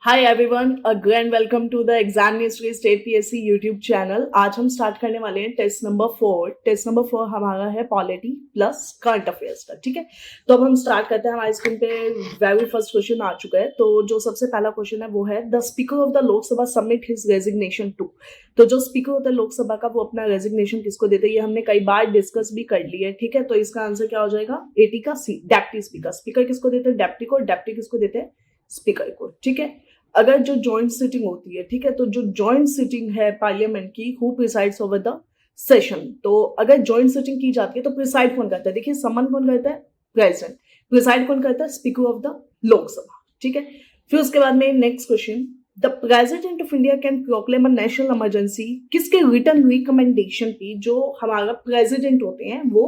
Hi everyone, again welcome to the exam ministry state PSC YouTube channel. आज हम start करने वाले हैं टेस्ट नंबर 4। टेस्ट नंबर 4 हमारा है पॉलिटी प्लस करंट अफेयर्स का। ठीक है, तो अब हम स्टार्ट करते हैं। हमारे स्क्रीन पे वेरी फर्स्ट क्वेश्चन आ चुका है। तो जो सबसे पहला क्वेश्चन है वो है the speaker of the Lok Sabha submit his resignation to. तो जो स्पीकर होता है लोकसभा का वो अपना रेजिग्नेशन किसको देते हैं, ये हमने कई बार डिस्कस भी कर लिया है। ठीक है, तो इसका आंसर क्या हो जाएगा? 80 का सी, डेप्टी स्पीकर। स्पीकर किसको देते हैं? डेप्टी को। डेप्टी किसको देते हैं? स्पीकर को। ठीक है, अगर जो जॉइंट सिटिंग होती है, ठीक है, तो जो जॉइंट सिटिंग है पार्लियामेंट की, who presides over the session. तो अगर जॉइंट सिटिंग की जाती है तो प्रिसाइड कौन करता है? देखिए, समन कौन करता है? प्रेसिडेंट। प्रिसाइड कौन करता है? Speaker of the Lok Sabha. ठीक है, फिर उसके बाद में next question, the president of India can proclaim a national emergency. किसके रिटर्न रिकमेंडेशन की जो हमारा प्रेसिडेंट होते हैं वो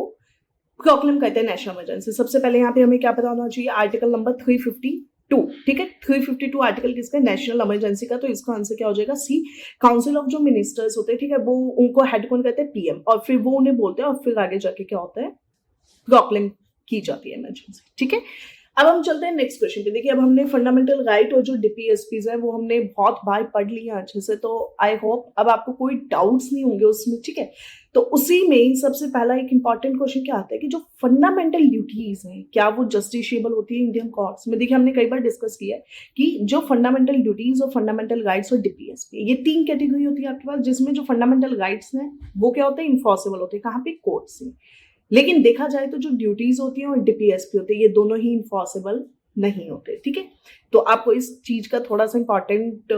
प्रोक्लेम करते हैं नेशनल इमरजेंसी? सबसे पहले यहाँ पे हमें क्या पता होना चाहिए? Article number 352। ठीक है, 352 आर्टिकल किसका? नेशनल इमरजेंसी का। तो इसका आंसर क्या हो जाएगा? सी। काउंसिल ऑफ जो मिनिस्टर्स होते हैं, ठीक है, वो उनको हेड कौन करते हैं? पीएम। और फिर वो उन्हें बोलते हैं और फिर आगे जाके क्या होता है? प्रोक्लेम की जाती है इमरजेंसी। ठीक है, अब हम चलते हैं नेक्स्ट क्वेश्चन पे। देखिए, अब हमने फंडामेंटल राइट और जो डीपीएसपीज है वो हमने बहुत बार पढ़ लिया अच्छे से। तो आई होप अब आपको कोई डाउट्स नहीं होंगे उसमें। ठीक है, तो उसी में सबसे पहला एक इंपॉर्टेंट क्वेश्चन क्या आता है कि जो फंडामेंटल ड्यूटीज हैं क्या वो जस्टिसेबल होती है इंडियन कोर्ट्स में? देखिए, हमने कई बार डिस्कस किया है कि जो फंडामेंटल ड्यूटीज और फंडामेंटल राइट्स और डीपीएसपी, ये तीन कैटेगरी होती है आपके पास, जिसमें जो फंडामेंटल राइट्स हैं वो क्या होते हैं? इन्फोर्सेबल होते हैं। कहाँ पे? कोर्ट्स में। लेकिन देखा जाए तो जो ड्यूटीज होती हैं और डीपीएसपी होती है, ये दोनों ही इन्फोर्सेबल नहीं होते। ठीक है, तो आपको इस चीज का थोड़ा सा इंपॉर्टेंट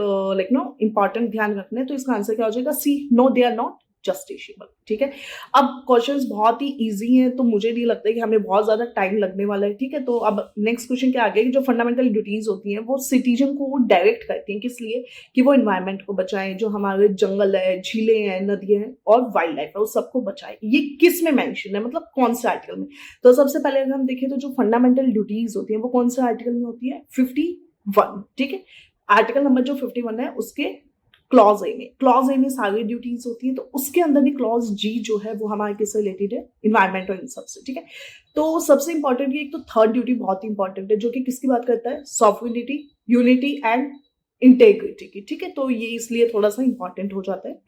इंपॉर्टेंट ध्यान रखना है। तो इसका आंसर क्या हो जाएगा? See, no they are not justiciable. ठीक है, अब क्वेश्चंस बहुत ही इजी हैं, तो मुझे नहीं लगता है कि हमें बहुत ज्यादा टाइम लगने वाला है। ठीक है, तो अब नेक्स्ट क्वेश्चन क्या आ गया कि जो फंडामेंटल ड्यूटीज होती हैं वो सिटीजन को वो डायरेक्ट करती हैं, किस लिए? कि वो एनवायरमेंट को बचाएं, जो हमारे जंगल है, झीलें हैं, नदियां हैं और वाइल्ड लाइफ है, उस सबको बचाएं। ये किस में मेंशन है, मतलब कौन से आर्टिकल में? तो सबसे पहले अगर हम देखें तो जो फंडामेंटल ड्यूटीज होती है वो कौन से आर्टिकल में होती है? 51। ठीक है, आर्टिकल नंबर जो 51 है उसके क्लॉज ए में, क्लॉज ए में सारी ड्यूटीज होती हैं। तो उसके अंदर भी क्लॉज जी जो है वो हमारे किससे रिलेटेड है? इन्वायरमेंट और इन सबसे। ठीक है, तो सबसे इंपॉर्टेंट एक तो थर्ड ड्यूटी बहुत इंपॉर्टेंट है, जो कि किसकी बात करता है? सॉवरेनिटी, यूनिटी एंड इंटेग्रिटी की। ठीक है, तो ये इसलिए थोड़ा सा इंपॉर्टेंट हो जाता है।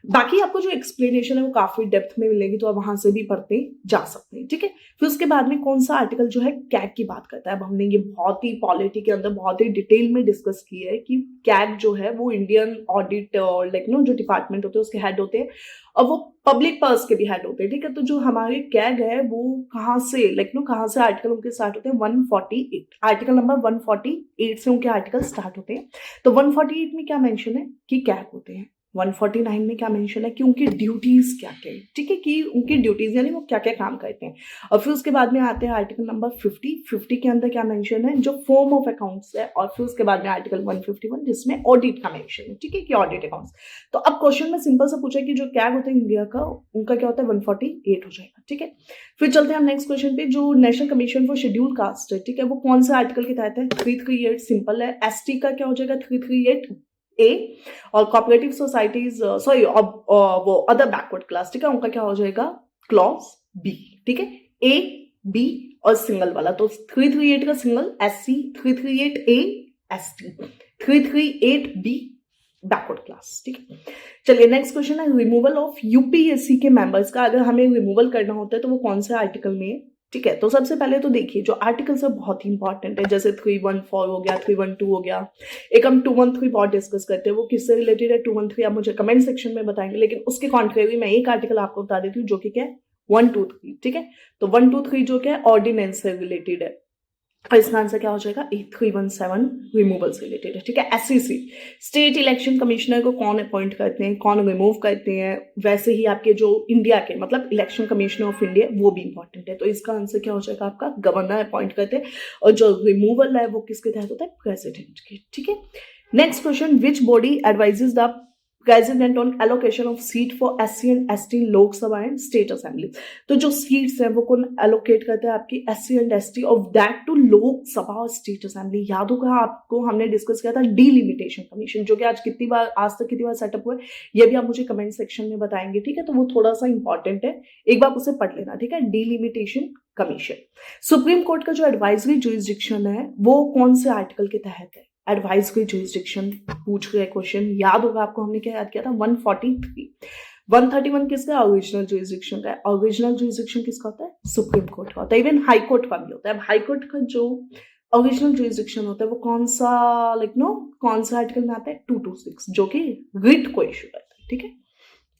बाकी आपको जो एक्सप्लेनेशन है वो काफी डेप्थ में मिलेगी, तो आप वहां से भी पढ़ते जा सकते हैं। ठीक है, फिर उसके बाद में कौन सा आर्टिकल जो है कैग की बात करता है? अब हमने ये बहुत ही पॉलिटी के अंदर बहुत ही डिटेल में डिस्कस किया है कि कैग जो है वो इंडियन ऑडिट और जो डिपार्टमेंट होते हैं उसके हेड होते हैं और वो पब्लिक पर्स के भी हेड होते हैं। ठीक है, तो जो हमारे कैग है वो कहाँ से कहाँ से आर्टिकल उनके स्टार्ट होते हैं? 148, आर्टिकल नंबर 148 से उनके आर्टिकल स्टार्ट होते हैं। तो 148 में क्या मेंशन है? कि कैग होते हैं। 149 में क्या मेंशन है? कि उनकी ड्यूटीज क्या क्या है। ठीक है, कि उनकी ड्यूटीज यानी वो क्या क्या काम करते हैं। और फिर उसके बाद में आते हैं आर्टिकल नंबर 50 के अंदर क्या मेंशन है? जो फॉर्म ऑफ अकाउंट्स है। और फिर उसके बाद में आर्टिकल 151 जिसमें ऑडिट का मेंशन है। ठीक है, कि ऑडिट अकाउंट्स। तो अब क्वेश्चन में सिंपल सा पूछा कि जो कैग होता है इंडिया का, उनका क्या होता है? 148 हो जाएगा। ठीक है, फिर चलते हैं हम नेक्स्ट क्वेश्चन पे। जो national commission for schedule caste है, ठीक है, वो कौन से आर्टिकल के तहत है? 338। सिंपल है। एसटी का क्या हो जाएगा? 338 ए। और कोऑपरेटिव सोसाइटीज, सॉरी, वो अदर बैकवर्ड क्लास, ठीक है, उनका क्या हो जाएगा? Clause B. ठीक है, ए, बी और सिंगल वाला। तो 338 का सिंगल एससी, 338 ए एसटी, 338 बी बैकवर्ड क्लास। ठीक है, चलिए नेक्स्ट क्वेश्चन है रिमूवल ऑफ यूपीएससी के मेंबर्स का। अगर हमें रिमूवल करना होता है तो वो कौन से आर्टिकल में है? ठीक है, तो सबसे पहले तो देखिए जो आर्टिकल्स है बहुत ही इंपॉर्टेंट है, जैसे 314 हो गया, 312 हो गया। एक हम 213 बहुत डिस्कस करते हैं, वो किससे रिलेटेड है? 213 आप मुझे कमेंट सेक्शन में बताएंगे, लेकिन उसके कॉन्ट्रेरी मैं एक आर्टिकल आपको बता देती हूँ जो कि क्या है? 123। ठीक है, तो 123 जो क्या है? ऑर्डिनेंस से रिलेटेड है। और इसका आंसर क्या हो जाएगा? 8317 रिमूवल से रिलेटेड है। ठीक है, एससीसी, स्टेट इलेक्शन कमिश्नर को कौन अपॉइंट करते हैं, कौन रिमूव करते हैं? वैसे ही आपके जो इंडिया के मतलब इलेक्शन कमिश्नर ऑफ इंडिया, वो भी इंपॉर्टेंट है। तो इसका आंसर क्या हो जाएगा आपका? गवर्नर अपॉइंट करते हैं। और जो रिमूवल है वो किसके तहत होता है? प्रेसिडेंट के। ठीक है, next question, which body advises the president on allocation of seat for SC and ST Lok Sabha and state assembly? तो जो सीट्स हैं वो कौन एलोकेट करते हैं? आपकी SC and ST of that to Lok Sabha और स्टेट असेंबली। याद होगा आपको, हमने डिस्कस किया था डीलिमिटेशन कमीशन, जो कि आज तक कितनी बार सेटअप हुआ है, ये भी आप मुझे कमेंट सेक्शन में बताएंगे। ठीक है, तो वो थोड़ा सा इंपॉर्टेंट है, एक बार उसे पढ़ लेना। ठीक है, डीलिमिटेशन कमीशन। सुप्रीम कोर्ट का जो एडवाइजरी जुरिस्डिक्शन है वो कौन से आर्टिकल के तहत है? एडवाइजरी जुरिस्डिक्शन पूछ रहे क्वेश्चन, याद होगा आपको हमने क्या याद किया था 143। 131 किसका है? ओरिजिनल जुरिस्डिक्शन का है। ओरिजिनल जुरिस्डिक्शन किसका होता है? सुप्रीम कोर्ट का होता है। इवन हाई कोर्ट का भी होता है। अब हाई कोर्ट का जो ओरिजिनल जुरिस्डिक्शन होता है वो कौन सा कौन सा आर्टिकल में आता है? 226, जो कि रिट को इश्यू करता है। ठीक है,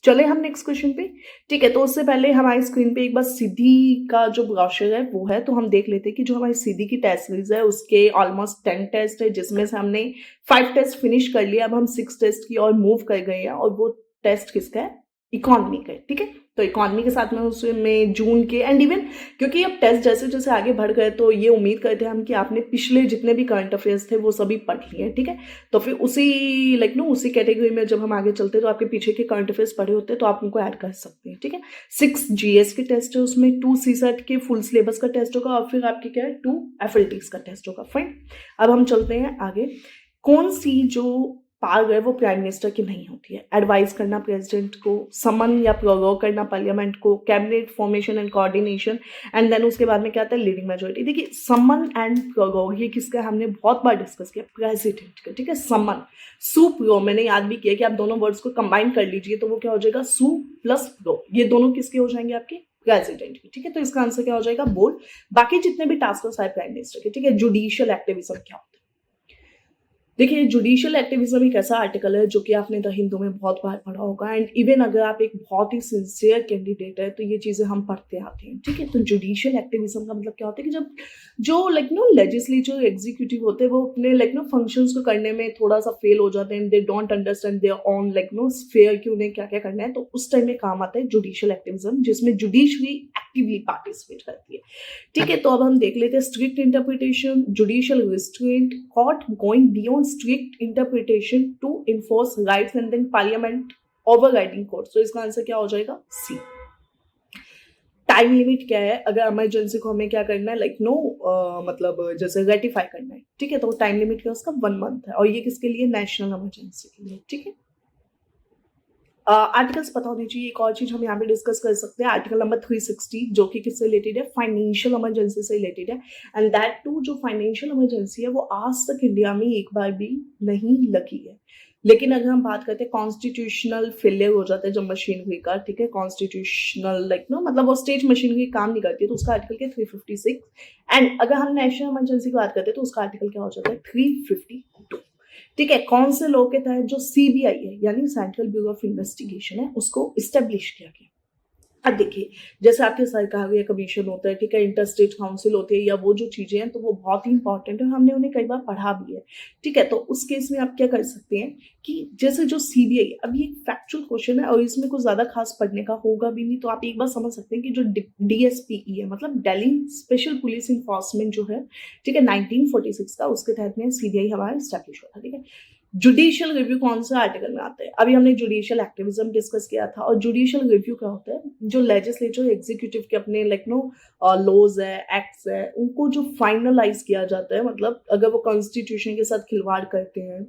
चले हम नेक्स्ट क्वेश्चन पे। ठीक है, तो उससे पहले हमारी स्क्रीन पे एक बार सीधी का जो ब्रोशर है वो है, तो हम देख लेते हैं कि जो हमारी सीधी की टेस्ट सीरीज है उसके ऑलमोस्ट 10 टेस्ट है, जिसमें से हमने 5 टेस्ट फिनिश कर लिया। अब हम 6 टेस्ट की और मूव कर गए हैं, और वो टेस्ट किसका है? इकोनॉमी का है। ठीक है, तो इकोनॉमी के साथ में उसमें जून के एंड इवन क्योंकि अब टेस्ट जैसे जैसे आगे बढ़ गए तो ये उम्मीद करते हैं हम कि आपने पिछले जितने भी करंट अफेयर्स थे वो सभी पढ़ लिए हैं। ठीक है, तो फिर उसी उसी कैटेगरी में जब हम आगे चलते हैं तो आपके पीछे के करंट अफेयर्स पढ़े होते हैं तो आप उनको ऐड कर सकते हैं। ठीक है, 6 जीएस के टेस्ट है, उसमें 2 सीसेट के फुल सिलेबस का टेस्ट होगा, और फिर आपके क्या है 2 एफएलटीज का टेस्ट होगा। फाइन, अब हम चलते हैं आगे। कौन सी जो पावर है वो प्राइम मिनिस्टर की नहीं होती है? एडवाइस करना प्रेसिडेंट को, समन या प्रोरोग करना पार्लियामेंट को, cabinet formation and coordination, and then उसके बाद में क्या आता है? Leading majority. देखिए, समन एंड प्रोरोग ये किसका है? हमने बहुत बार डिस्कस किया, प्रेसिडेंट का। ठीक है, समन सु प्रो, मैंने याद भी किया कि आप दोनों वर्ड्स को कंबाइन कर लीजिए तो वो क्या हो जाएगा? सु प्लस प्रो, ये दोनों किसके हो जाएंगे? आपके प्रेसिडेंट की। ठीक है, तो इसका आंसर क्या हो जाएगा? बोल। बाकी जितने भी टास्क है प्राइम मिनिस्टर के। ठीक है, जुडिशियल एक्टिविज्म क्या होता है? देखिए, जुडिशियल एक्टिविज्म एक ऐसा आर्टिकल है जो कि आपने द हिंदू में बहुत बार पढ़ा होगा, एंड इवन अगर आप एक बहुत ही सिंसियर कैंडिडेट है तो ये चीजें हम पढ़ते आते हैं। ठीक है, तो जुडिशियल एक्टिविज्म का मतलब क्या होता है कि जब जो लेजिस्लेचर एग्जीक्यूटिव होते हैं वो अपने फंक्शंस को करने में थोड़ा सा फेल हो जाते हैं, they don't understand their own sphere कि उन्हें क्या क्या करना है, तो उस टाइम में काम आता है जुडिशियल एक्टिविज्म, जिसमें जुडिशरी एक्टिवली पार्टिसिपेट करती है। ठीक है, तो अब हम देख लेते हैं strict interpretation, judicial restraint, court going beyond strict interpretation to enforce rights, and then parliament overriding court। so इसका आंसर क्या हो जाएगा? सी। टाइम लिमिट क्या है? अगर इमरजेंसी को हमें क्या करना है मतलब जैसे रेटिफाई करना है। ठीक है, तो टाइम लिमिट क्या है उसका? 1 मंथ है, और ये किसके लिए? नेशनल इमरजेंसी के लिए। ठीक है, आर्टिकल्स पता होनी चाहिए। एक और चीज हम यहाँ पे डिस्कस कर सकते हैं, आर्टिकल नंबर 360 जो कि किससे रिलेटेड है? फाइनेंशियल इमरजेंसी से रिलेटेड है, एंड दैट टू जो फाइनेंशियल इमरजेंसी है वो आज तक इंडिया में एक बार भी नहीं लगी है। लेकिन अगर हम बात करते हैं कॉन्स्टिट्यूशनल फेलियर हो जाता है जब मशीनरी का। ठीक है, कॉन्स्टिट्यूशनल मतलब वो स्टेट मशीनरी काम नहीं करती है तो उसका आर्टिकल क्या? 356। एंड अगर हम नेशनल इमरजेंसी की बात करते हैं तो उसका आर्टिकल क्या हो जाता है? 352। ठीक है, कौन से लॉ के तहत जो सीबीआई है यानी सेंट्रल ब्यूरो ऑफ इन्वेस्टिगेशन है उसको इस्टेब्लिश किया गया? अब देखिए, जैसे आपके सरकार या कमीशन होता है, ठीक है, इंटर स्टेट काउंसिल होती है, या वो जो चीजें हैं तो वो बहुत ही इंपॉर्टेंट है, हमने उन्हें कई बार पढ़ा भी है। ठीक है, तो उस केस में आप क्या कर सकते हैं कि जैसे जो सीबीआई, अब ये फैक्चुअल क्वेश्चन है और इसमें कुछ ज्यादा खास पढ़ने का होगा भी नहीं, तो आप एक बार समझ सकते हैं कि जो डीएसपीई है मतलब दिल्ली स्पेशल पुलिस इन्फोर्समेंट जो है, ठीक है, 1946 का, उसके तहत में सीबीआई हमारा स्टैब्लिश हुआ था। ठीक है, जुडिशियल रिव्यू कौन सा आर्टिकल में आता है? अभी हमने जुडिशियल एक्टिविज्म डिस्कस किया था, और जुडिशियल रिव्यू क्या होता है? जो लेजिस्लेचर एग्जीक्यूटिव के अपने लॉज है, एक्ट्स है, उनको जो फाइनलाइज किया जाता है, मतलब अगर वो कॉन्स्टिट्यूशन के साथ खिलवाड़ करते हैं,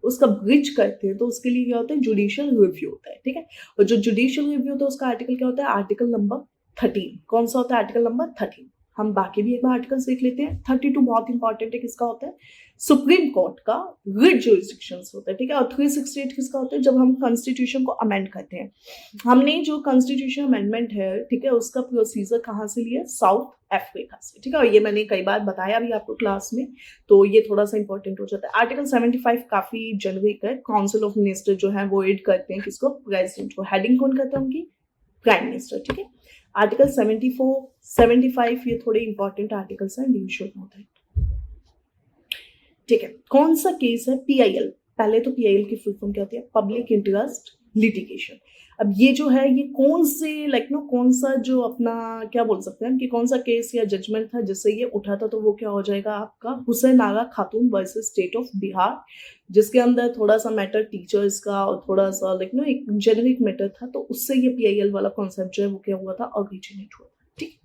उसका ब्रिज करते हैं, तो उसके लिए क्या होता है? जुडिशियल रिव्यू होता है। ठीक है, और जो जुडिशियल रिव्यू होता है उसका आर्टिकल क्या होता है? Article number 13। कौन सा होता है? Article number 13। हम बाकी भी एक बार आर्टिकल्स देख लेते हैं। 32 बहुत इंपॉर्टेंट है, किसका होता है? सुप्रीम कोर्ट का रिट जुरिस्डिक्शंस होता है। ठीक है, और 368 किसका होता है? जब हम कॉन्स्टिट्यूशन को अमेंड करते हैं। हमने जो कॉन्स्टिट्यूशन अमेंडमेंट है, ठीक है, उसका प्रोसीजर कहाँ से लिया? साउथ अफ्रीका से। ठीक है, और ये मैंने कई बार बताया भी आपको क्लास में, तो ये थोड़ा सा इंपॉर्टेंट हो जाता है। आर्टिकल 75 काफी जेनरिक है, काउंसिल ऑफ मिनिस्टर जो है वो एड करते हैं किसको? प्रेसिडेंट को। हेडिंग कौन करता है उनकी? Prime minister. ठीक है, आर्टिकल 74, 75 ये थोड़े इंपॉर्टेंट आर्टिकल्स हैं, यू शुड नो दैट। ठीक है, कौन सा केस है? पीआईएल। पहले तो पीआईएल की फुल फॉर्म क्या होती है? Public interest litigation. अब ये जो है ये कौन से कौन सा जो अपना क्या बोल सकते हैं कि कौन सा केस या जजमेंट था जिससे ये उठा था? तो वो क्या हो जाएगा आपका? हुसैन आगा खातून वर्सेस स्टेट ऑफ बिहार, जिसके अंदर थोड़ा सा मैटर टीचर्स का और थोड़ा सा एक जेनरिक मैटर था, तो उससे ये पीआईएल वाला कॉन्सेप्ट जो है वो क्या हुआ था? ओरिजिनेट हुआ था। ठीक,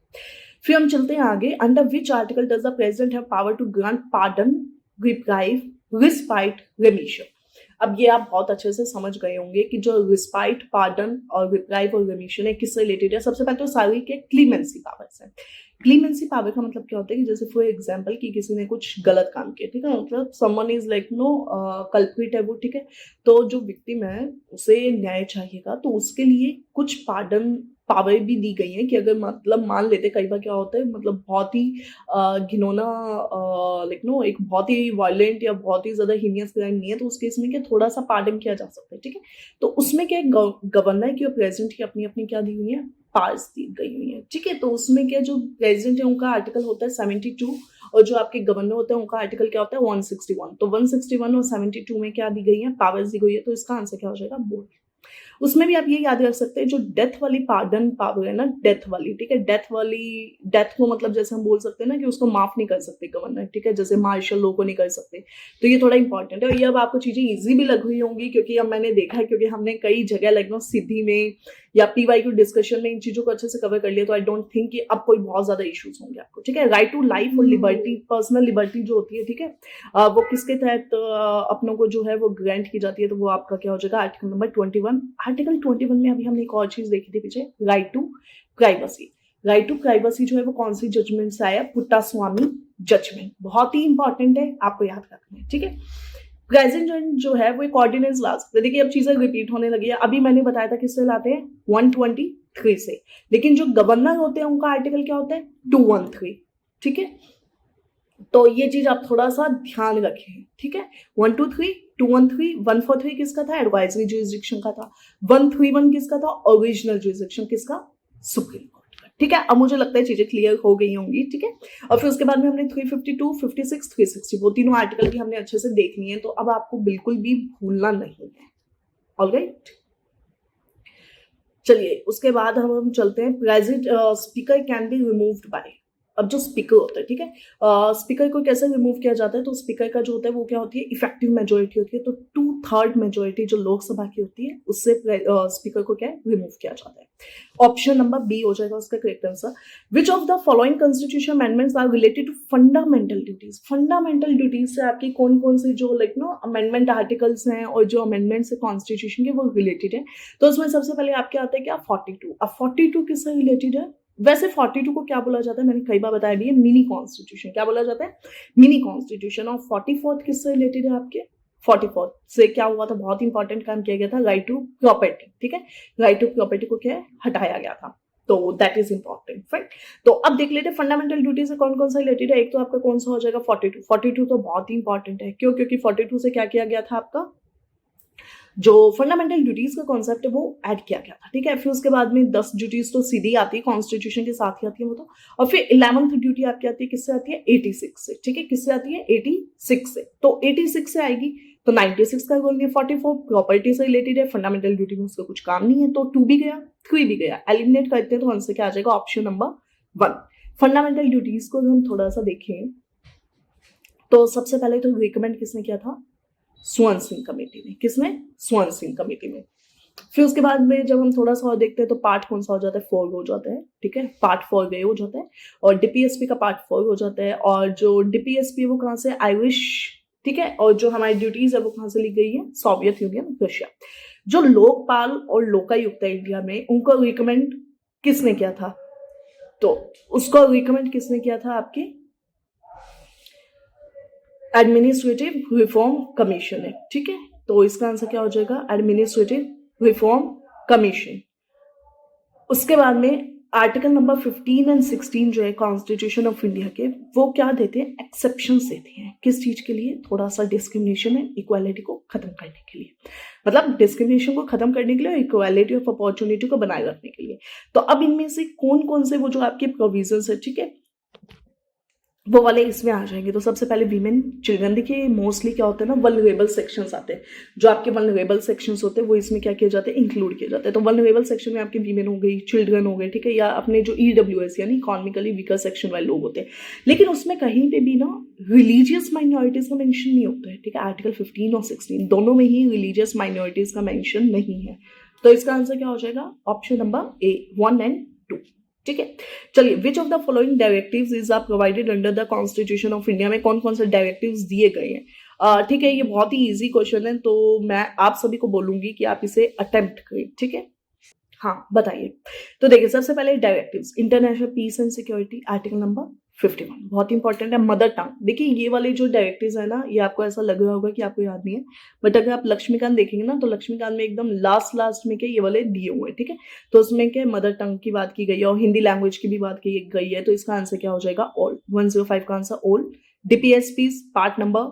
फिर हम चलते हैं आगे। Under which article does the president have power to grant pardon, respite, remission? अब ये आप बहुत अच्छे से समझ गए होंगे कि जो रिस्पाइट, पार्डन और रिप्राइव और रेमिशन है किससे रिलेटेड है? सबसे पहले तो सारी के क्लीमेंसी पावर्स है। क्लीमेंसी पावर का मतलब क्या होता है कि जैसे फॉर एग्जांपल कि किसी ने कुछ गलत काम किया, ठीक है, मतलब someone is like no culprit है वो, ठीक है, तो जो विक्टिम है उसे न्याय चाहिएगा, तो उसके लिए कुछ पार्डन पावर भी दी गई है कि अगर मतलब मान लेते, कई बार क्या होता है मतलब बहुत ही घिनौना लाइक नो एक बहुत ही वायलेंट या बहुत ही ज्यादा हीनियस क्राइम नहीं है, तो उस केस में क्या थोड़ा सा पार्डन किया जा सकता है, ठीक है। तो उसमें क्या गवर्नर की और प्रेसिडेंट की अपनी अपनी क्या दी हुई है, पार्स दी गई हुई है, ठीक है। तो उसमें क्या जो प्रेसिडेंट है उनका आर्टिकल होता है 72 और जो आपके गवर्नर होते हैं उनका आर्टिकल क्या होता है 161। तो 161 और 72 में क्या दी गई है, पावर्स दी गई है, तो इसका आंसर क्या हो जाएगा, बोर्ड। उसमें भी आप ये याद रख सकते हैं जो डेथ वाली पार्डन पावर है ना, डेथ वाली, ठीक है, डेथ वाली, डेथ को मतलब जैसे हम बोल सकते हैं ना कि उसको माफ नहीं कर सकते गवर्नर, ठीक है, जैसे मार्शल लॉ को नहीं कर सकते। तो ये थोड़ा इंपॉर्टेंट है और ये अब आपको चीजें इजी भी लग रही होंगी क्योंकि अब मैंने देखा है, क्योंकि हमने कई जगह लगभग सिद्धि में या PYQ डिस्कशन में इन चीजों को अच्छे से कवर कर लिया, तो आई डोंट थिंक कि अब कोई बहुत ज्यादा इश्यूज होंगे आपको, ठीक है। राइट टू लाइफ और लिबर्टी, पर्सनल लिबर्टी जो होती है, ठीक है, वो किसके तहत अपनों को जो है वो ग्रांट की जाती है, तो वो आपका क्या हो जाएगा, आर्टिकल नंबर 21। आर्टिकल 21 में अभी हमने एक और चीज देखी थी पीछे, right to privacy. Right to privacy जो है वो कौन सी जजमेंट से आया, पुट्टास्वामी जजमेंट, बहुत ही इंपॉर्टेंट है, आपको याद रखना है, ठीक है। प्रेसिडेंट जो है वो एक ऑर्डिनेंस ला सकते हैं। देखिए अब चीजें रिपीट होने लगी है, अभी मैंने बताया था किससे लाते हैं, 123 से, लेकिन जो गवर्नर होते हैं उनका आर्टिकल क्या होता है, 213, ठीक है। तो ये चीज आप थोड़ा सा ध्यान रखें, ठीक है। 123, 213, 143 किसका था, एडवाइजरी जुरिसडिक्शन का था। 131 किसका था, ओरिजिनल जुरिसडिक्शन किसका, सुप्रीम कोर्ट का, ठीक है। अब मुझे लगता है चीजें क्लियर हो गई होंगी, ठीक है। और फिर उसके बाद में हमने 352, 56, 360 वो तीनों आर्टिकल भी हमने अच्छे से देखनी है, तो अब आपको बिल्कुल भी भूलना नहीं है, ऑलराइट। चलिए उसके बाद हम चलते हैं, president speaker can be removed by, अब जो स्पीकर होता है, ठीक है, स्पीकर को कैसे रिमूव किया जाता है, तो स्पीकर का जो होता है वो क्या होती है, इफेक्टिव मेजोरिटी होती है, तो 2/3 मेजोरिटी जो लोकसभा की होती है उससे स्पीकर को क्या है, रिमूव किया जाता है। ऑप्शन नंबर बी हो जाएगा उसका correct answer. Which of the following constitution amendments are related to fundamental duties, fundamental duties से आपकी कौन कौन से जो लाइक नो अमेंडमेंट आर्टिकल्स हैं और जो अमेंडमेंट्स है कॉन्स्टिट्यूशन के वो रिलेटेड है। तो उसमें सबसे पहले आपके आते हैं क्या, 42। अब 42 किससे रिलेटेड है, वैसे 42 को क्या बोला जाता है, मैंने कई बार बताया भी है, मिनी कॉन्स्टिट्यूशन, क्या बोला जाता है, मिनी कॉन्स्टिट्यूशन। और 44 किससे रिलेटेड है आपके, 44 से क्या हुआ था, बहुत इंपॉर्टेंट काम किया गया था, राइट टू प्रॉपर्टी, ठीक है, राइट टू प्रॉपर्टी को क्या है, हटाया गया था, तो दैट इज इंपॉर्टेंट, राइट। तो अब देख लेते हैं फंडामेंटल ड्यूटी से कौन कौन सा रिलेटेड है। एक तो आपका कौन सा हो जाएगा, 42 तो बहुत ही इंपॉर्टेंट है, क्यों, क्योंकि 42 से क्या किया गया था, आपका जो फंडामेंटल ड्यूटीज का कॉन्सेप्ट है वो ऐड किया गया था, ठीक है। फिर उसके बाद में 10 ड्यूटीज तो सीधी आती है, कॉन्स्टिट्यूशन के साथ ही आती है वो तो, और फिर 11th ड्यूटी आपकी आती है किससे आती है, 86 से, ठीक है, किससे आती है, 86 से, तो 86 से आएगी, तो 96 का बोल दिया, 44 प्रॉपर्टी से रिलेटेड है, फंडामेंटल ड्यूटी में उसका कुछ काम नहीं है, तो 2 भी गया, 3 भी गया, एलिमिनेट करते हैं तो आंसर क्या आ जाएगा, ऑप्शन नंबर 1। फंडामेंटल ड्यूटीज को हम थोड़ा सा देखें तो सबसे पहले तो रिकमेंड किसने किया था, स्वर्ण सिंह कमेटी में, किसने, स्वर्ण सिंह कमेटी में। फिर उसके बाद में जब हम थोड़ा सा और देखते हैं तो पार्ट कौन सा हो जाता है, 4 हो जाता है, ठीक है, पार्ट 4 गए हो जाता है, और डीपीएसपी का पार्ट 4 हो जाता है, और जो डीपीएसपी वो कहाँ से, आयरिश, ठीक है, और जो हमारी ड्यूटीज है वो कहाँ से ली गई है, सोवियत यूनियन, रशिया। जो लोकपाल और लोकायुक्त है इंडिया में, उनको रिकमेंड किसने किया था, तो उसको रिकमेंड किसने किया था, आपके एडमिनिस्ट्रेटिव रिफॉर्म कमीशन है, ठीक है। तो इसका आंसर क्या हो जाएगा, एडमिनिस्ट्रेटिव रिफॉर्म कमीशन। उसके बाद में आर्टिकल नंबर 15 एंड 16 जो है कॉन्स्टिट्यूशन ऑफ इंडिया के, वो क्या देते हैं, एक्सेप्शन देते हैं, किस चीज के लिए, थोड़ा सा डिस्क्रिमिनेशन एंड इक्वालिटी को खत्म करने के लिए, मतलब डिस्क्रिमिनेशन को खत्म करने के लिए और इक्वालिटी ऑफ अपॉर्चुनिटी को बनाए रखने के लिए। तो अब इनमें से कौन कौन से वो जो आपके प्रोविजंस है, ठीक है, वो वाले इसमें आ जाएंगे। तो सबसे पहले वीमेन चिल्ड्रन, देखिए मोस्टली क्या होता है ना, वल्नरेबल सेक्शंस आते हैं, जो आपके वल्नरेबल सेक्शंस होते हैं वो इसमें क्या किए जाते हैं, इंक्लूड किए जाते हैं। तो वल्नरेबल सेक्शन में आपके वीमेन हो गई, चिल्ड्रन हो गए, ठीक है, या अपने जो EWS यानी इकोनॉमिकली वीकर सेक्शन वाले लोग होते हैं, लेकिन उसमें कहीं पे भी ना रिलीजियस माइनॉरिटीज का मेंशन नहीं होता है, ठीक है। आर्टिकल 15 और 16 दोनों में ही रिलीजियस माइनॉरिटीज का मेंशन नहीं है, तो इसका आंसर क्या हो जाएगा, ऑप्शन नंबर ए, 1 एंड 2, ठीक है। चलिए, which of the following directives is are provided under the constitution of India में कौन कौन से डायरेक्टिव्स दिए गए हैं, ठीक है, ये बहुत ही इजी क्वेश्चन है, तो मैं आप सभी को बोलूंगी कि आप इसे अटेम्प्ट करें, ठीक है। हाँ बताइए। तो देखिए सबसे पहले directives, international peace and security, article number 51 बहुत इंपॉर्टेंट है। मदर टंग, देखिए ये वाले जो डायरेक्टिव्स है ना, ये आपको ऐसा लग रहा होगा कि आपको याद नहीं है, बट अगर आप लक्ष्मीकांत देखेंगे ना तो लक्ष्मीकांत में एकदम लास्ट लास्ट में के ये वाले दिए हुए हैं, ठीक है। तो उसमें क्या मदर टंग की बात की गई है और हिंदी लैंग्वेज की भी बात की गई है, तो इसका आंसर क्या हो जाएगा? ऑल। 105 का answer all. DPSPs part number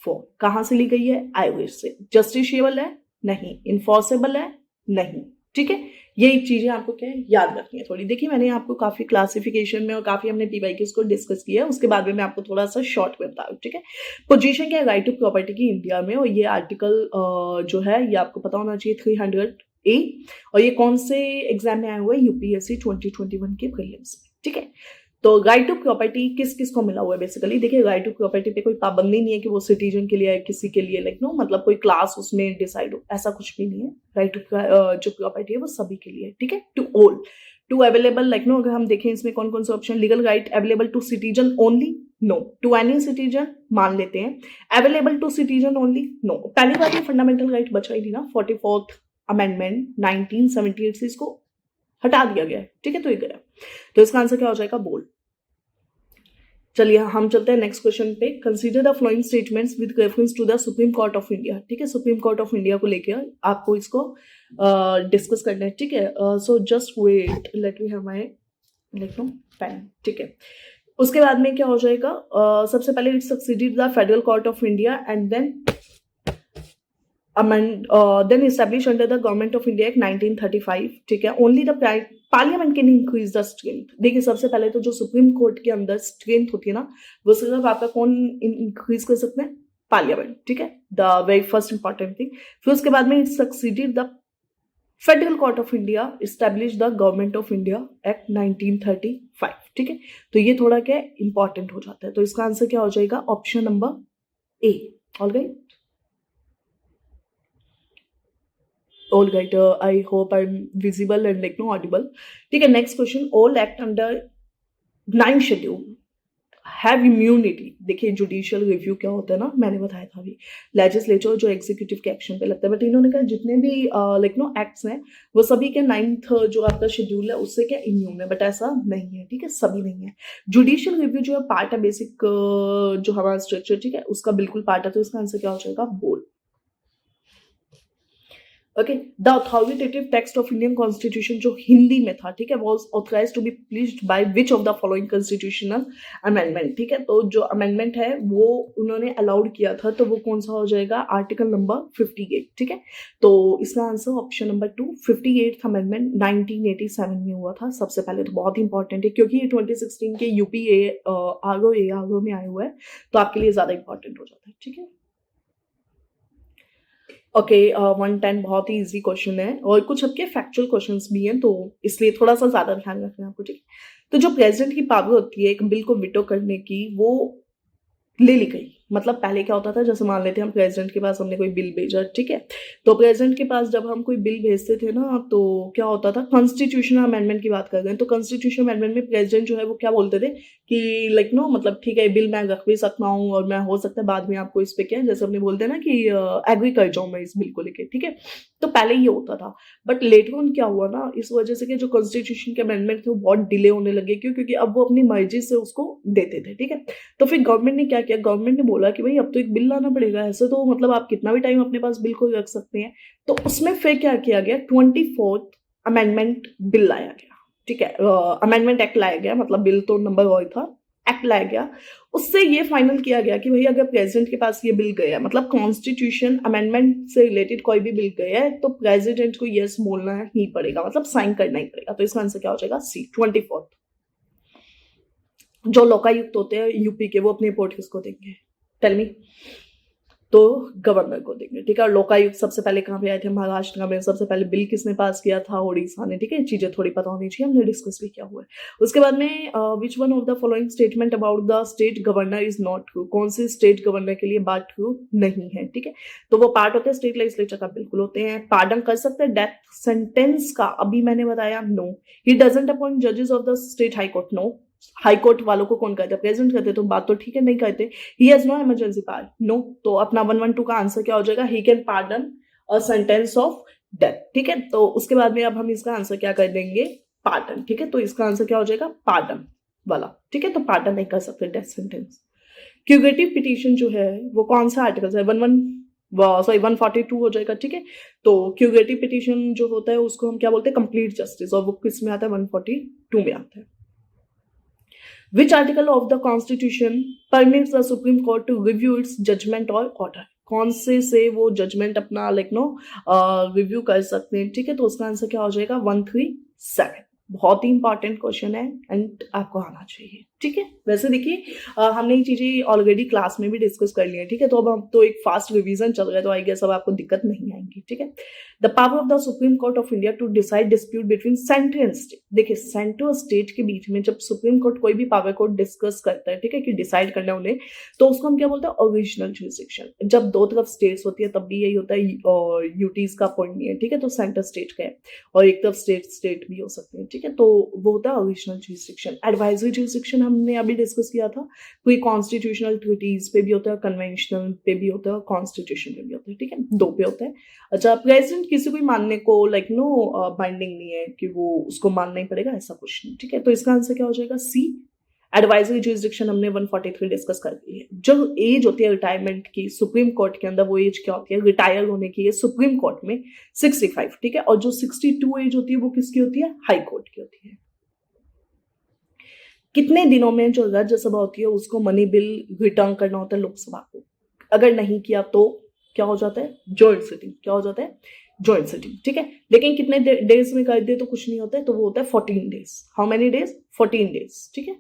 4 कहां से ली गई है? आईओएस से। जस्टिशिएबल है? नहीं। इन्फोर्सेबल है? नहीं, ठीक है। यही चीजें आपको क्या है याद रखनी है थोड़ी। देखिए मैंने आपको काफी क्लासिफिकेशन में और काफी हमने पीवाईक्यूज को डिस्कस किया है, उसके बाद में मैं आपको थोड़ा सा शॉर्ट में बता दूं, ठीक है। पोजीशन क्या है राइट टू प्रॉपर्टी की इंडिया में, और ये आर्टिकल जो है ये आपको पता होना चाहिए 300A, और ये कौन से एग्जाम में आया हुआ है? यूपीएससी 2021 के प्रीलिम्स में, ठीक है। तो राइट टू प्रॉपर्टी किस किस को मिला हुआ है? बेसिकली देखिए राइट टू प्रॉपर्टी पे कोई पाबंदी नहीं है कि वो सिटीजन के लिए है, किसी के लिए लाइक नो मतलब कोई क्लास उसमें डिसाइड हो, ऐसा कुछ भी नहीं है। राइट टू जो प्रॉपर्टी है वो सभी के लिए, ठीक है। To all, to available like no, अगर हम देखें इसमें कौन कौन से option, legal right available to citizen only, no. To any citizen मान लेते हैं। Available to citizen only, no. पहली बात ये फंडामेंटल राइट बचा ही नहीं ना, 44th अमेंडमेंट 1978 से इसको हटा दिया गया है, ठीक है। तो ये गया, तो इसका आंसर क्या हो जाएगा? बोल। चलिए हम चलते हैं नेक्स्ट क्वेश्चन पे। Consider the following statements with reference to the supreme court of India, ठीक है। सुप्रीम कोर्ट ऑफ इंडिया को लेकर आपको इसको डिस्कस करना है, ठीक है। So just wait, let me have my like no pen, ठीक है। उसके बाद में क्या हो जाएगा? सबसे पहले it succeeded the federal court of India and then then established under the government of India Act 1935, ठीक है। Only the parliament can increase the strength. देखिए सबसे पहले तो जो सुप्रीम कोर्ट के अंदर स्ट्रेंथ होती है ना, वो सिर्फ आपका कौन इंक्रीज कर सकते हैं? पार्लियामेंट, ठीक है। The very first important thing. फिर उसके बाद में it succeeded the federal court of India establish the government of India act 1935, ठीक है। तो ये थोड़ा क्या इंपॉर्टेंट हो जाता है, तो इसका आंसर क्या हो जाएगा? Option number A. Alright, all right, I hope I'm visible and like no audible, ठीक है। Next question, all act under 9 schedule have immunity. देखिए जुडिशियल रिव्यू क्या होता है ना, मैंने बताया था अभी, लेजिस्लेचर जो एग्जीक्यूटिव के एक्शन पे लगता है, बट इन्होंने कहा जितने भी लाइक नो एक्ट्स हैं वो सभी के 9th जो आपका शेड्यूल है उससे क्या इम्यून है, बट ऐसा नहीं है, ठीक है। सभी नहीं है। जुडिशियल रिव्यू जो है पार्ट है बेसिक जो हमारा स्ट्रक्चर, ठीक है, उसका बिल्कुल पार्ट है, तो इसका आंसर क्या हो जाएगा? बोल। Okay, the authoritative text of Indian constitution जो हिंदी में था, ठीक है, was authorise to be published by which of the following constitutional amendment, ठीक है। तो जो अमेंडमेंट है वो उन्होंने अलाउड किया था, तो वो कौन सा हो जाएगा? आर्टिकल नंबर 58, ठीक है। तो इसका answer option number 2, 58th amendment 1987 में हुआ था सबसे पहले। तो बहुत इंपॉर्टेंट है क्योंकि ये 2016 के यूपी आगो में आए हुए हैं, तो आपके लिए ज्यादा इंपॉर्टेंट हो जाता है, ठीक है। ओके, 110 बहुत ही इजी क्वेश्चन है और कुछ आपके फैक्चुअल क्वेश्चंस भी हैं, तो इसलिए थोड़ा सा ज्यादा ध्यान रखना है आपको, ठीक है। तो जो प्रेसिडेंट की पावर होती है एक बिल को विटो करने की, वो ले ली गई। मतलब पहले क्या होता था, जैसे मान लेते हैं हम प्रेसिडेंट के पास हमने कोई बिल भेजा, ठीक है। तो प्रेसिडेंट के पास जब हम कोई बिल भेजते थे ना, तो क्या होता था, कॉन्स्टिट्यूशनल अमेंडमेंट की बात कर रहे हैं, तो कॉन्स्टिट्यूशनल अमेंडमेंट में प्रेसिडेंट जो है वो क्या बोलते थे कि लाइक नो मतलब ठीक है बिल मैं रख भी सकता हूँ और मैं हो सकता है बाद में आपको इस पे क्या है, जैसे हमने बोलते हैं ना कि एग्री कर जाऊँ मैं इस बिल को लेके, ठीक है। तो पहले ये होता था, बट लेटर ऑन क्या हुआ ना, इस वजह से कि जो कॉन्स्टिट्यूशन के अमेंडमेंट थे वो बहुत डिले होने लगे, क्योंकि अब वो अपनी मर्जी से उसको देते थे, ठीक है। तो फिर गवर्नमेंट ने क्या किया, गवर्नमेंट ने बोला कि भाई अब तो एक बिल लाना पड़ेगा, ऐसे तो मतलब आप कितना भी टाइम अपने पास बिल को रख सकते हैं। तो उसमें फिर क्या किया गया, 24th अमेंडमेंट बिल लाया गया, ठीक है। अमेंडमेंट एक्ट लाया गया, मतलब बिल तो नंबर और था, एक्ट लाया गया। उससे ये फाइनल किया गया कि भाई अगर प्रेसिडेंट के पास ये बिल गया, मतलब कॉन्स्टिट्यूशन अमेंडमेंट से रिलेटेड कोई भी बिल गया है, तो प्रेसिडेंट को यस बोलना ही पड़ेगा, मतलब साइन करना ही पड़ेगा। तो इसका आंसर क्या हो जाएगा? सी, 24th। जो लोकायुक्त होते हैं यूपी के, वो अपनी रिपोर्ट किसको देंगे? Tell me. तो गवर्नर को देंगे, ठीक है। लोकायुक्त सबसे पहले कहाँ पे आए थे? महाराष्ट्र में। सबसे पहले बिल किसने पास किया था? उड़ीसा ने, ठीक है। चीजें थोड़ी पता होनी चाहिए, हमने डिस्कस भी किया हुआ है। उसके बाद में विच one of the following statement about the state governor is not true, कौन से स्टेट गवर्नर के लिए बात ट्रू नहीं है, ठीक है। तो वो पार्ट होते हैं स्टेट लेजिस्लेचर का, बिल्कुल होते हैं। पार्डन कर सकते हैं डेथ सेंटेंस का, अभी मैंने बताया नो। ही डजंट अपॉइंट जजेस of the state high court, no. High court वालों को कौन कहते हैं? प्रेसिडेंट कहते हैं, तो बात तो ठीक है, नहीं कहते। He has no emergency power, no. तो अपना 112 का आंसर क्या हो जाएगा? He can pardon a sentence of death, ठीक है। तो उसके बाद में अब हम इसका आंसर क्या कर देंगे, पार्डन, ठीक है। तो इसका आंसर क्या हो जाएगा, पार्डन वाला, ठीक है। तो पार्डन नहीं कर सकते डेथ सेंटेंस। क्यूरेटिव पिटीशन जो है वो कौन सा आर्टिकल है, 142 हो जाएगा, ठीक है। तो क्यूरेटिव पिटीशन जो होता है उसको हम क्या बोलते हैं, कंप्लीट जस्टिस, और वो किस में आता है, 142 में आता है। Which article of the Constitution permits the Supreme Court to review its judgment or order? कौन से वो जजमेंट अपना रिव्यू कर सकते हैं, ठीक है। तो उसका आंसर क्या हो जाएगा, 137। बहुत ही इंपॉर्टेंट क्वेश्चन है एंड आपको आना चाहिए, ठीक है। वैसे देखिए हमने ये चीजें ऑलरेडी क्लास में भी डिस्कस कर ली है, ठीक है। तो अब हम तो एक फास्ट रिवीजन चल रहा है, तो आई गेस अब आपको दिक्कत नहीं आएंगी, ठीक है। The power of the supreme court of India to decide dispute between centre and state. देखिए सेंटर और स्टेट के बीच में जब सुप्रीम कोर्ट कोई भी पावर को डिस्कस करता है, ठीक है, कि डिसाइड करना उन्हें, तो उसको हम क्या बोलते हैं, ओरिजिनल जुरिसडिक्शन। जब दो तरफ स्टेट्स होती है तब भी यही होता है, और यूटीज का पॉइंट नहीं है, ठीक है। तो सेंटर स्टेट का है और एक तरफ स्टेट भी हो सकते हैं, ठीक है। तो वो होता है ओरिजिनल जुरिसडिक्शन। एडवाइजरी जुरिसडिक्शन हमने अभी डिस्कस किया था, कोई कॉन्स्टिट्यूशनल ट्रीटीज पे भी होता है, कन्वेंशनल पे भी होता है और कॉन्स्टिट्यूशन पे भी होता है, ठीक है, दो पे होता है। अच्छा, प्रेसिडेंट किसी को मानने को बाइंडिंग नहीं है कि वो उसको मानना ही पड़ेगा, ऐसा कुछ नहीं, ठीक है। तो इसका आंसर क्या हो जाएगा, सी। एडवाइजरी जुरिसडिक्शन हमने 143 डिस्कस कर ली है। जो एज होती है रिटायरमेंट की सुप्रीम कोर्ट के अंदर, वो एज क्या होती है, रिटायर होने की है सुप्रीम कोर्ट में 65, ठीक है। और जो 62 एज होती है वो किसकी होती है, हाई कोर्ट की होती है। कितने दिनों में जो राज्यसभा होती है उसको मनी बिल रिटर्न करना होता है लोकसभा को, अगर नहीं किया तो क्या हो जाता है, जॉइंट सिटिंग, क्या हो जाता है, जॉइंट सिटिंग, ठीक है। लेकिन कितने डेज में कर दे तो कुछ नहीं होता है, तो वो होता है 14 days. How many days, 14 days, ठीक है।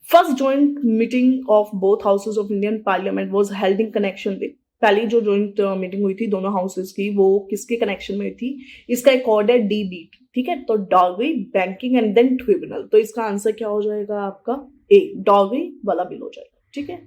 First joint meeting of both houses of Indian parliament was held in connection with, पहली जो जॉइंट मीटिंग हुई थी दोनों हाउसेज की, वो किसके कनेक्शन में हुई थी, इसका एक कोड है DBT, ठीक है। तो डॉगरी, बैंकिंग एंड देन ट्रिब्यूनल। तो इसका आंसर क्या हो जाएगा आपका, ए, डॉगरी वाला बिल हो जाएगा, ठीक है।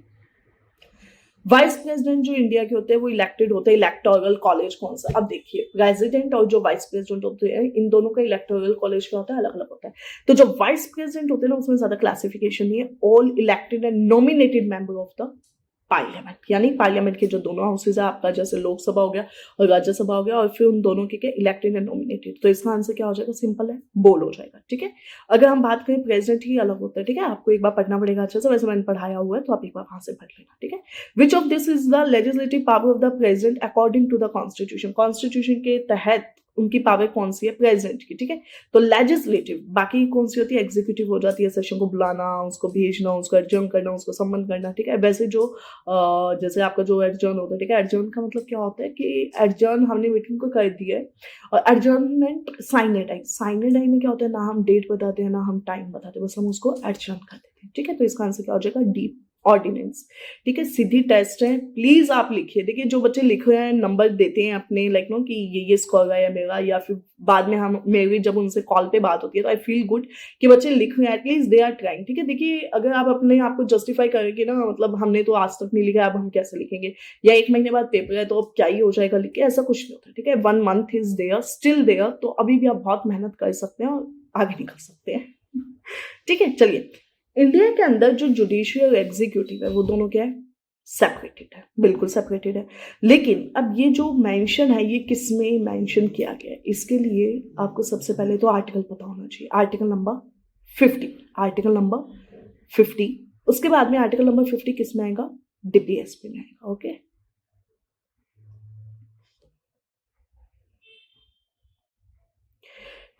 वाइस प्रेसिडेंट जो इंडिया के होते हैं वो इलेक्टेड होते हैं, इलेक्टोरल कॉलेज कौन सा, अब देखिए प्रेसिडेंट और जो वाइस प्रेसिडेंट होते हैं इन दोनों का इलेक्टोरल कॉलेज क्या होता है, अलग अलग होता है। तो जो वाइस प्रेसिडेंट होते हैं ना उसमें ज्यादा क्लासिफिकेशन नहीं है, all elected and nominated member of the parliament, यानी पार्लियामेंट के जो दोनों हाउसेज है आपका, जैसे लोकसभा हो गया और राज्यसभा हो गया, और फिर उन दोनों के इलेक्टेड एंड नॉमिनेटेड। तो इसका आंसर क्या हो जाएगा, सिंपल है, बोल हो जाएगा, ठीक है। अगर हम बात करें प्रेसिडेंट ही अलग होता है, ठीक है, आपको एक बार पढ़ना पड़ेगा अच्छे से, वैसे मैंने पढ़ाया हुआ है तो आप एक बार वहां से पढ़ लेना, ठीक है। Which of this is the legislative power of the president according to the constitution, constitution के तहत उनकी पावर कौन सी है, प्रेसिडेंट की, ठीक है। तो लेजिस्लेटिव, बाकी कौन सी होती है, एग्जीक्यूटिव हो जाती है, सेशन को बुलाना, उसको भेजना, उसको एडजर्न करना, उसको सम्मन करना, ठीक है। वैसे जो जैसे आपका जो एडजर्न होता है, ठीक है, एडजर्न का मतलब क्या होता है कि एडजर्न हमने मीटिंग को कर दिया है, और एडजर्नमेंट साइने टाइम में क्या होता है, ना हम डेट बताते हैं ना हम टाइम बताते हैं, बस हम उसको एडजर्न कर देते हैं, ठीक है। तो इसका आंसर क्या हो जाएगा, डी, ऑर्डिनेंस, ठीक है। सीधी टेस्ट है, प्लीज आप लिखिए। देखिए जो बच्चे लिख रहे हैं नंबर देते हैं अपने कि ये स्कोर है मेरा, या फिर बाद में हम मेरी जब उनसे कॉल पे बात होती है तो आई फील गुड कि बच्चे लिख रहे हैं, एटलीस्ट दे आर ट्राइंग, ठीक है। देखिए अगर आप अपने आप को जस्टिफाई करेंगे ना, मतलब हमने तो आज तक नहीं लिखा, अब हम कैसे लिखेंगे, या 1 महीने बाद पेपर है तो अब क्या ही हो जाएगा लिख के, ऐसा कुछ नहीं होता, ठीक है। 1 month is there, still there, तो अभी भी आप बहुत मेहनत कर सकते हैं और आगे निकल सकते हैं, ठीक है। चलिए, इंडिया के अंदर जो जुडिशियल और एग्जीक्यूटिव है वो दोनों क्या है, सेपरेटेड है, बिल्कुल सेपरेटेड है। लेकिन अब ये जो मेंशन है ये किस में मेंशन किया गया है, इसके लिए आपको सबसे पहले तो आर्टिकल पता होना चाहिए, आर्टिकल नंबर 50, आर्टिकल नंबर 50। उसके बाद में आर्टिकल नंबर 50 किस में आएगा, DPSP में आएगा, ओके।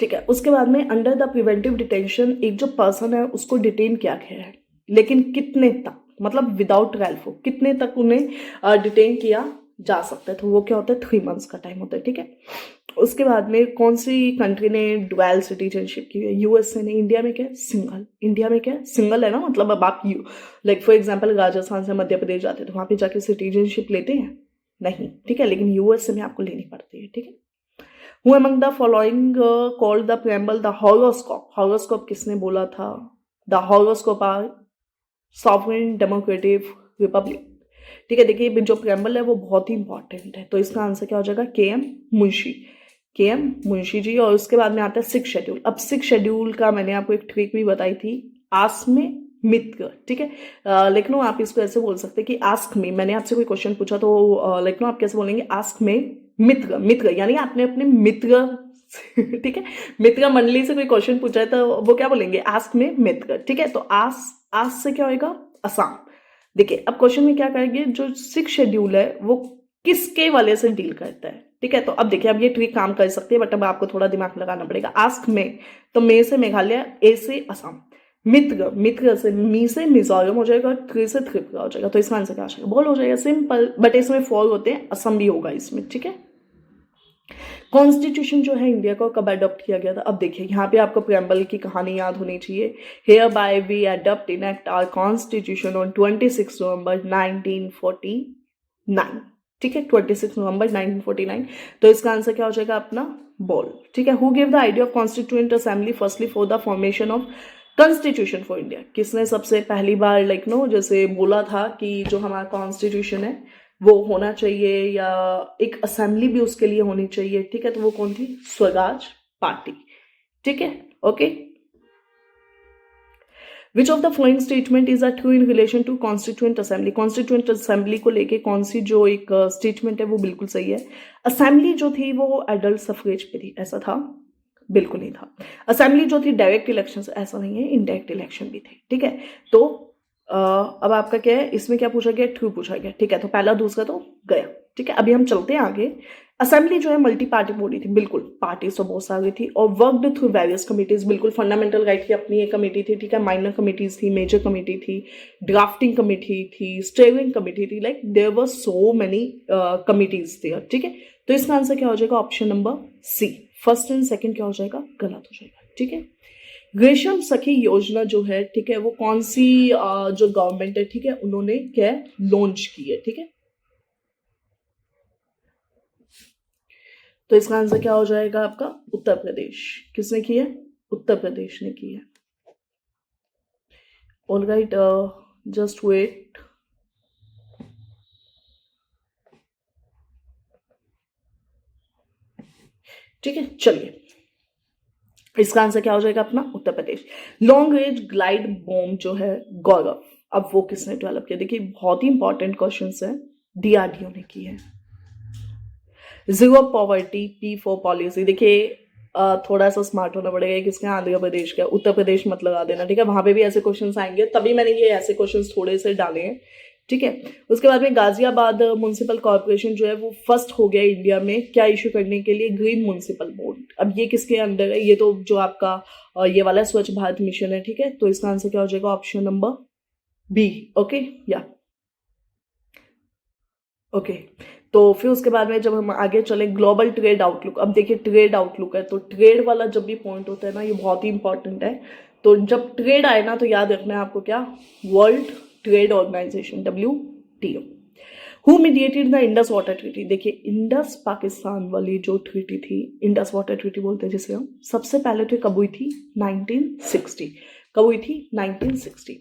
ठीक है, उसके बाद में अंडर द प्रिवेंटिव डिटेंशन एक जो पर्सन है उसको डिटेन किया गया है, लेकिन कितने तक, मतलब विदाउट ट्रायल फॉर कितने तक उन्हें डिटेन किया जा सकता है, तो वो क्या होता है, 3 मंथ्स का टाइम होता है, ठीक है। उसके बाद में कौन सी कंट्री ने डुअल सिटीजनशिप की है, USA ने। इंडिया में क्या है, सिंगल, इंडिया में क्या है, सिंगल है ना, मतलब अब आप लाइक फॉर एग्जाम्पल राजस्थान से मध्य प्रदेश जाते हैं तो वहां पे जाके सिटीजनशिप लेते हैं, नहीं, ठीक है, लेकिन USA में आपको लेनी पड़ती है, ठीक है। Who among the following called the preamble the horoscope? Horoscope किसने बोला था? The horoscope are sovereign democratic republic. ठीक है, देखिए जो प्रेम्बल है वो बहुत ही इंपॉर्टेंट है, तो इसका आंसर क्या हो जाएगा, KM मुंशी, KM मुंशी जी। और उसके बाद में आता है 6th शेड्यूल। अब 6th शेड्यूल का मैंने आपको एक ट्रिक भी बताई थी, आस्क में मित्र, ठीक है। लेकिन आप इसको ऐसे बोल सकते हैं कि आस्क में, मैंने आपसे कोई क्वेश्चन पूछा तो आप कैसे बोलेंगे, आस्क में मित्र, मित्र यानी आपने अपने मित्र ठीक है, मित्र मंडली से कोई क्वेश्चन पूछा है तो वो क्या बोलेंगे, आस्क में मित्र, ठीक है। तो आस्क से क्या होएगा, असम। देखिए अब क्वेश्चन में क्या करेंगे, जो 6 शेड्यूल है वो किसके वाले से डील करता है, ठीक है। तो अब देखिए अब ये ट्रिक काम कर सकती है, बट अब आपको थोड़ा दिमाग लगाना पड़ेगा। आस्क में तो मे से मेघालय, ए से असम, मित्र, मित्र से मी से मिजोरम हो जाएगा, त्रि से त्रिपुरा हो जाएगा। तो इसका आंसर क्या हो जाएगा, बोल हो जाएगा, सिंपल। बट इसमें 4 होते हैं, असम भी होगा इसमें, ठीक है। कॉन्स्टिट्यूशन जो है इंडिया का कब अडॉप्ट किया गया था, अब देखिए यहाँ पे आपको प्रेम्बल की कहानी याद होनी चाहिए। Hereby we adopt enact our constitution on 26 November 1949, ठीक है, 26 नवंबर 1949। तो इसका आंसर क्या हो जाएगा अपना, बोल, ठीक है। Who give the idea of constituent assembly firstly for the formation of constitution for India, किसने सबसे पहली बार लाइक नो जैसे बोला था कि जो हमारा कॉन्स्टिट्यूशन है वो होना चाहिए या एक असेंबली भी उसके लिए होनी चाहिए, ठीक है। तो वो कौन थी, स्वराज पार्टी, ठीक है, okay. Which of the following statement is a true in relation to constituent assembly, constituent assembly को लेके कौन सी जो एक स्टेटमेंट है वो बिल्कुल सही है। असेंबली जो थी वो एडल्ट सफरेज पे थी, ऐसा था, बिल्कुल नहीं था। असेंबली जो थी डायरेक्ट इलेक्शन, ऐसा नहीं है, इनडायरेक्ट इलेक्शन भी थे, ठीक है। तो अब आपका क्या है, इसमें क्या पूछा गया, ट्रू पूछा गया, ठीक है। तो पहला दूसरा तो गया, ठीक है। अभी हम चलते हैं आगे। असेंबली जो है मल्टी पार्टी बॉडी थी, बिल्कुल, पार्टीज तो बहुत सारी थी, और वर्कड थ्रू वेरियस कमिटीज, बिल्कुल। फंडामेंटल राइट की अपनी एक कमेटी थी, ठीक है। माइनर कमिटीज थी, मेजर कमेटी थी, ड्राफ्टिंग कमेटी थी, स्टीयरिंग कमेटी थी, like there were so many committees थी, ठीक है। तो इसका आंसर क्या हो जाएगा, option number C, first and second क्या हो जाएगा, गलत हो जाएगा, ठीक है। ग्रेशम सखी योजना जो है, ठीक है, वो कौन सी जो गवर्नमेंट है, ठीक है, उन्होंने क्या लॉन्च की है, ठीक है। तो इसका आंसर क्या हो जाएगा आपका, उत्तर प्रदेश। किसने की है, उत्तर प्रदेश ने की है। All right, just wait. ठीक है, चलिए इसका आंसर क्या हो जाएगा अपना, Uttar Pradesh. Long range glide bomb जो है गौरव, अब वो किसने डेवलप किया, देखिए बहुत ही इंपॉर्टेंट क्वेश्चन है, डीआरडीओ ने की है। Zero poverty, P for policy, देखिए थोड़ा सा स्मार्ट होना पड़ेगा, किसके, आंध्र प्रदेश का, उत्तर प्रदेश मत लगा देना, ठीक है। वहां पे भी ऐसे क्वेश्चंस आएंगे, तभी मैंने ये ऐसे क्वेश्चंस थोड़े से डाले हैं, ठीक है। उसके बाद में गाजियाबाद म्युनिसिपल कॉर्पोरेशन जो है वो फर्स्ट हो गया इंडिया में क्या इशू करने के लिए, ग्रीन म्युनिसिपल बोर्ड। अब ये किसके अंडर है, ये तो जो आपका ये वाला स्वच्छ भारत मिशन है, ठीक है। तो इसका आंसर क्या हो जाएगा, ऑप्शन नंबर बी, ओके, या ओके। तो फिर उसके बाद में जब हम आगे चले, ग्लोबल ट्रेड आउटलुक, अब देखिए ट्रेड आउटलुक है, तो ट्रेड वाला जब भी पॉइंट होता है ना, ये बहुत ही इंपॉर्टेंट है। तो जब ट्रेड आए ना, तो याद रखना है आपको क्या, world trade organisation, WTO। Who mediated the Indus water treaty, देखिए इंडस पाकिस्तान वाली जो ट्रीटी थी, इंडस वाटर ट्रीटी बोलते हैं जिसे हम, सबसे पहले तो कब हुई थी, 1960। कब हुई थी, 1960।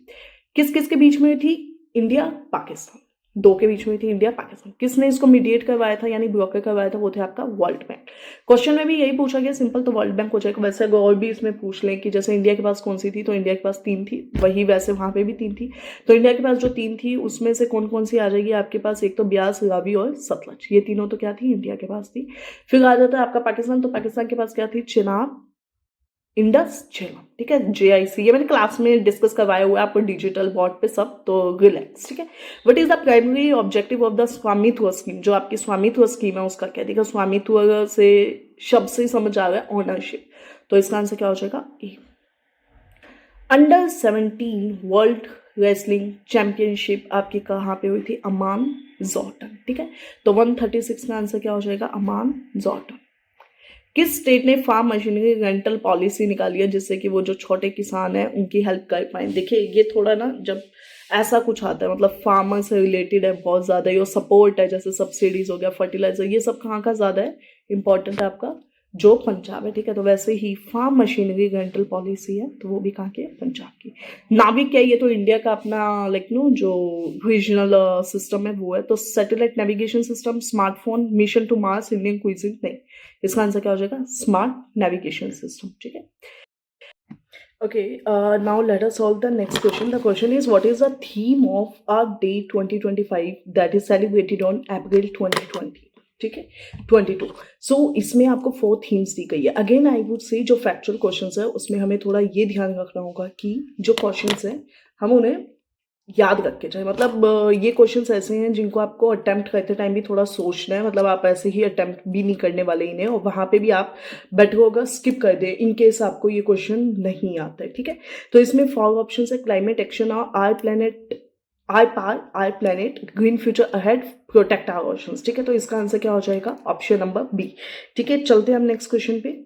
किस किस के बीच में हुई थी, इंडिया पाकिस्तान, दो के बीच में थी, इंडिया पाकिस्तान। किसने इसको मीडिएट करवाया था यानी ब्रोकर करवाया था, वो थे आपका वर्ल्ड बैंक। क्वेश्चन में भी यही पूछा गया, सिंपल, तो वर्ल्ड बैंक हो जाएगा। वैसे अगर और भी इसमें पूछ लें कि जैसे इंडिया के पास कौन सी थी, तो इंडिया के पास 3 थी, वही वैसे वहां पे भी 3 थी। तो इंडिया के पास जो 3 थी उसमें से कौन कौन सी आ जाएगी आपके पास, एक तो ब्यास, रावी और सतलज, ये तीनों तो क्या थी, इंडिया के पास थी। फिर आ जाता है आपका पाकिस्तान, तो पाकिस्तान के पास क्या थी, चिनाब, इंडस, झेलम, ठीक है, JIC, ये मैंने क्लास में डिस्कस करवाया हुआ है आपको डिजिटल बोर्ड पे सब, तो रिलैक्स, ठीक है। What is the primary objective of the स्वामित्व स्कीम, जो आपकी स्वामित्व स्कीम है उसका क्या, देखा स्वामित्व से शब्द से ही समझ आ रहा है, ओनरशिप। तो इसका आंसर क्या हो जाएगा, ए। अंडर 17 वर्ल्ड रेसलिंग चैंपियनशिप आपकी कहाँ पे हुई थी, अमान जॉर्टन, ठीक है। तो 136 का आंसर क्या हो जाएगा, अमान जॉर्टन। किस स्टेट ने फार्म मशीनरी रेंटल पॉलिसी निकाली है जिससे कि वो जो छोटे किसान हैं उनकी हेल्प कर पाए, देखिए ये थोड़ा ना जब ऐसा कुछ आता है मतलब फार्मर से रिलेटेड है बहुत ज़्यादा, ये सपोर्ट है, जैसे सब्सिडीज हो गया, फर्टिलाइजर, ये सब कहाँ का ज़्यादा है, इंपॉर्टेंट है आपका जो पंजाब है, ठीक है। तो वैसे ही फार्म मशीनरी रेंटल पॉलिसी है, तो वो भी कहाँ की है, पंजाब की। नाविक क्या है, ये तो इंडिया का अपना लाइक नो जो रीजनल सिस्टम है वो है। तो satellite navigation system, smartphone, mission to Mars, Indian cuisine, नहीं, इसका आंसर क्या हो जाएगा, स्मार्ट नेविगेशन सिस्टम, ठीक है। Okay, now let us solve the next question. The question is, what is the theme of our day 2025 that is celebrated on April 2020? ठीक है 22। सो इसमें आपको 4 थीम्स दी गई है। अगेन आई वुड से जो factual questions है उसमें हमें थोड़ा ये ध्यान रखना होगा कि जो क्वेश्चंस हैं हम उन्हें याद रख के जाए। मतलब ये क्वेश्चंस ऐसे हैं जिनको आपको अटेम्प्ट करते टाइम भी थोड़ा सोचना है। मतलब आप ऐसे ही अटेम्प्ट भी नहीं करने वाले इन्हें, और वहाँ पे भी आप बेटर होगा स्किप कर दे इन केस आपको ये क्वेश्चन नहीं आता है। ठीक है, तो इसमें 4 ऑप्शन है, climate action, our planet, our planet, green future ahead, protect our oceans. ठीक है, तो इसका आंसर क्या हो जाएगा? Option number B. ठीक है, चलते हैं हम नेक्स्ट क्वेश्चन पे।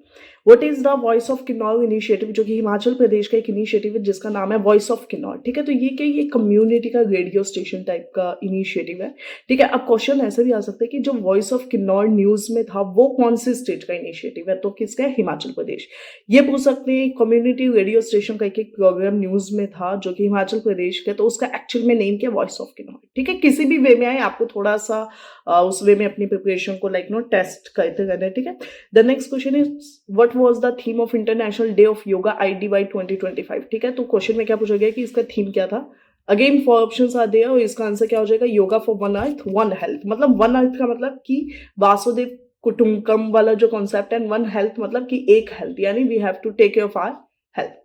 What is the voice of Kinnaur initiative, जो कि हिमाचल प्रदेश का एक इनिशिएटिव है जिसका नाम है वॉइस ऑफ किन्नौर। ठीक है, तो ये क्या, ये कम्युनिटी का रेडियो स्टेशन टाइप का इनिशिएटिव है। ठीक है, अब क्वेश्चन ऐसे भी आ सकता है कि जो वॉइस ऑफ किन्नौर न्यूज में था वो कौन से स्टेट का इनिशिएटिव है, तो किसका है? हिमाचल प्रदेश। ये पूछ सकते हैं कम्युनिटी रेडियो स्टेशन का एक प्रोग्राम न्यूज में था जो कि हिमाचल प्रदेश का, तो उसका एक्चुअल में नेम क्या? Voice of Kinnaur. ठीक है, किसी भी वे में आए आपको थोड़ा सा उस वे में अपनी प्रिपरेशन को टेस्ट करते रहना है। ठीक है, the next question is what was the theme of international day of yoga IDY 2025। ठीक है, तो क्वेश्चन में क्या पूछा गया कि इसका थीम क्या था? अगेन 4 ऑप्शंस आ दिया और इसका आंसर क्या हो जाएगा? Yoga for one earth one health. मतलब वन अर्थ का मतलब कि वासुदेव कुटुंबकम वाला जो कॉन्सेप्ट है, वन हेल्थ मतलब कि एक हेल्थ, यानी we have to take care of our health.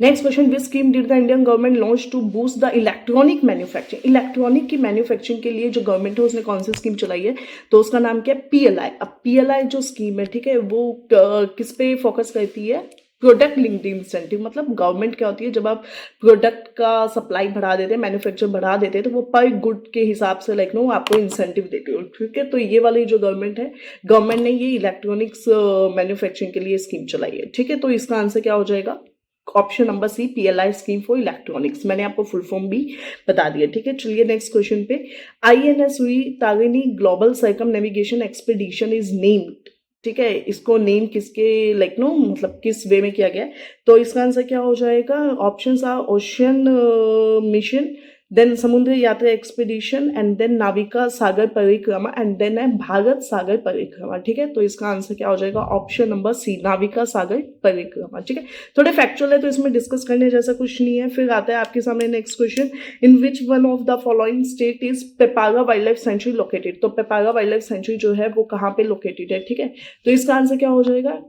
Next question, which scheme did the Indian government launch to boost the electronic manufacturing. Electronic की मैन्युफैक्चरिंग के लिए जो गवर्नमेंट है उसने कौन सी स्कीम चलाई है? तो उसका नाम क्या है? PLI। अब PLI जो स्कीम है, ठीक है, वो किस पे फोकस करती है? Product linked incentive. मतलब गवर्नमेंट क्या होती है, जब आप प्रोडक्ट का सप्लाई बढ़ा देते हैं, मैन्युफैक्चर बढ़ा देते हैं, तो वो पर गुड के हिसाब से आपको इंसेंटिव देती है। ठीक है, तो ये वाली जो गवर्नमेंट है, गवर्नमेंट ने ये इलेक्ट्रॉनिक्स मैन्युफैक्चरिंग के लिए स्कीम चलाई है। ठीक है, तो इसका आंसर क्या हो जाएगा? Option number C, PLI scheme for electronics. मैंने आपको फुल फॉर्म भी बता दिया। ठीक है, चलिए नेक्स्ट क्वेश्चन पे। INS Tarini global circum navigation expedition is named. ठीक है, इसको नेम किसके मतलब किस वे में किया गया है? तो इसका आंसर क्या हो जाएगा? Options are ocean mission, then Samudra Yatra expedition, and then Navika Sagar Parikrama, and then है भारत सागर परिक्रमा। ठीक है, तो इसका आंसर क्या हो जाएगा? ऑप्शन नंबर सी, नाविका सागर परिक्रमा। ठीक है, थोड़े फैक्चुअल है तो इसमें डिस्कस करने जैसा कुछ नहीं है। फिर आता है आपके सामने next question, in which one of the following state is Peppara wildlife sanctuary located. तो पेपारा वाइल्ड लाइफ सेंचुरी जो है वो कहाँ पे लोकेटेड है? ठीक है, तो इसका आंसर क्या हो जाएगा?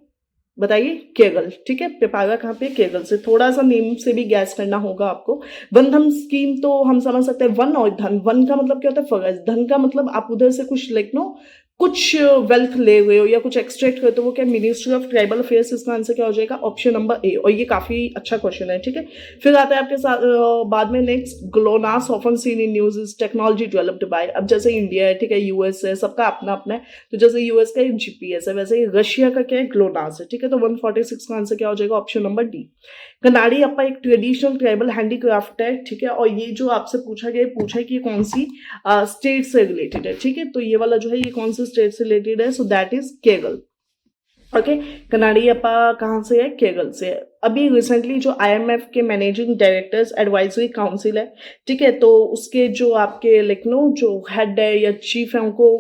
बताइए, केरल। ठीक है, पेपारा कहाँ पे? केरल से। थोड़ा सा नेम से भी गैस करना होगा आपको। वन धन स्कीम तो हम समझ सकते हैं, वन और धन। वन का मतलब क्या होता है? फर्ज। धन का मतलब आप उधर से कुछ कुछ वेल्थ ले रहे हो या कुछ एक्सट्रैक्ट करते हो, वो क्या? Ministry of tribal affairs. इसका आंसर क्या हो जाएगा? Option number A. और ये काफी अच्छा क्वेश्चन है। ठीक है, फिर आता है आपके साथ बाद में next, GLONASS often seen in news is technology developed by. अब जैसे इंडिया है, ठीक है, US है, सबका अपना अपना है। तो जैसे US का GPS है, वैसे रशिया का क्या है? ग्लोनास है। ठीक है, तो 146 का आंसर क्या हो जाएगा? Option number D. Kannadi Appa एक ट्रेडिशनल ट्राइबल हैंडीक्राफ्ट है। ठीक है, और ये जो आपसे पूछा है कि ये कौन सी स्टेट से रिलेटेड है। ठीक है, तो ये वाला जो है ये कौन सी स्टेट से रिलेटेड है? So that is Kerala. Okay, Kannadi Appa कहाँ से है? केरल से है। अभी रिसेंटली जो IMF के मैनेजिंग डायरेक्टर्स एडवाइजरी काउंसिल है, ठीक है, तो उसके जो आपके जो हेड है या चीफ है, उनको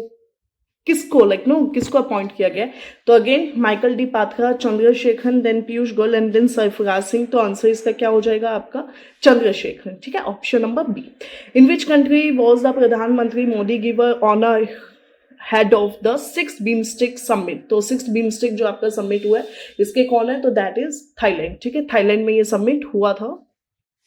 किसको अपॉइंट किया गया? तो again Michael D Patra, Chandrasekaran, then Piyush Goyal, and then Sarfaraz Singh. तो आंसर इसका क्या हो जाएगा आपका? चंद्रशेखरन। ठीक है, option number B. In which country was the प्रधानमंत्री Modi given honour head of the 6th BIMSTEC summit. तो 6th बीमस्टिक जो आपका समिट हुआ है, इसके कौन है? तो दैट इज थाईलैंड। ठीक है, थाईलैंड में ये समिट हुआ था,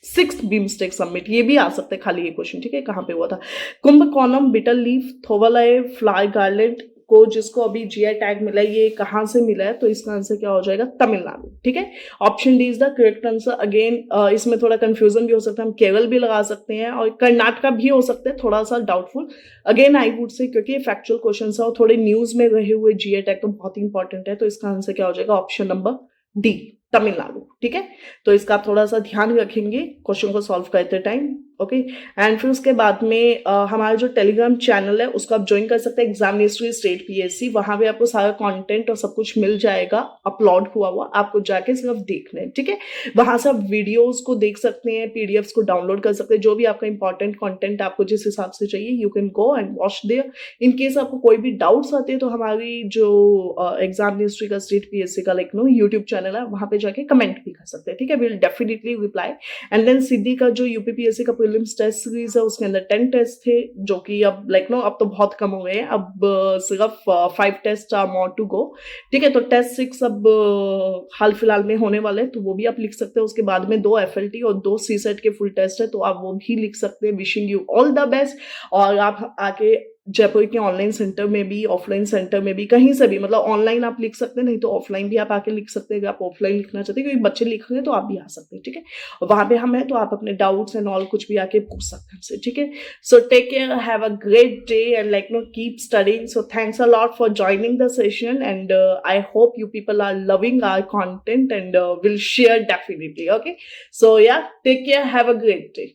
6th बीमस्टेक समिट। ये भी आ सकते हैं खाली ये क्वेश्चन। ठीक है, कहाँ पे हुआ था? Kumbakonam betel leaf Thovalai flower garland को, जिसको अभी GI टैग मिला है, ये कहाँ से मिला है? तो इसका आंसर क्या हो जाएगा? तमिलनाडु। ठीक है, option D is the correct answer. Again इसमें थोड़ा कंफ्यूजन भी हो सकता है, हम केरल भी लगा सकते हैं और कर्नाटका भी हो सकते हैं, थोड़ा सा doubtful. Again I would say, क्योंकि फैक्चुअल क्वेश्चन है और थोड़े न्यूज में रहे हुए GI टैग तो बहुत ही इंपॉर्टेंट है, तो इसका आंसर क्या हो जाएगा? Option number D, Tamil Nadu. ठीक है, तो इसका आप थोड़ा सा ध्यान रखेंगे क्वेश्चन को सॉल्व करते टाइम। ओके, एंड फिर उसके बाद में हमारा जो टेलीग्राम चैनल है उसको आप ज्वाइन कर सकते हैं, एग्जामिनेशन स्टेट PSC। वहां पे आपको सारा कंटेंट और सब कुछ मिल जाएगा अपलोड हुआ, आपको जाके सिर्फ देखना है। ठीक है, वहां से आप वीडियोस को देख सकते हैं, PDFs को डाउनलोड कर सकते हैं, जो भी आपका इंपॉर्टेंट कंटेंट आपको जिस हिसाब से चाहिए, you can go and watch there. In case आपको कोई भी डाउट्स आते हैं तो हमारी जो एग्जामिनेशन का स्टेट PSC का यूट्यूब चैनल है, वहां पे जाके कमेंट भी कर सकते हैं। ठीक है, will definitely reply. And then Siddhi का जो UPPSC का प्रीलिम्स टेस्ट सीरीज है उसके अंदर 10 टेस्ट थे, जो कि अब अब तो बहुत कम हो गए हैं, अब सिर्फ 5 test are more to go. ठीक है, तो टेस्ट 6 अब हाल फिलहाल में होने वाले हैं, तो वो भी आप लिख सकते हैं। उसके बाद में 2 FLT और 2 CSET के फुल टेस्ट है, तो आप वो भी लिख सकते हैं। Wishing you all the best. और आप आके जयपुर के ऑनलाइन सेंटर में भी, ऑफलाइन सेंटर में भी, कहीं से भी, मतलब ऑनलाइन आप लिख सकते हैं, नहीं तो ऑफलाइन भी आप आके लिख सकते हैं। अगर आप ऑफलाइन लिखना चाहते हैं, क्योंकि बच्चे लिख रहे हैं, तो आप भी आ सकते हैं। ठीक है, वहां पे हम हैं, तो आप अपने डाउट्स एंड ऑल कुछ भी आके पूछ सकते हैं हमसे। ठीक है, so take care, have a great day and keep studying. So thanks a lot for joining the session and I hope you people are loving our content and will share definitely. Okay, so yeah, take care, have a great day.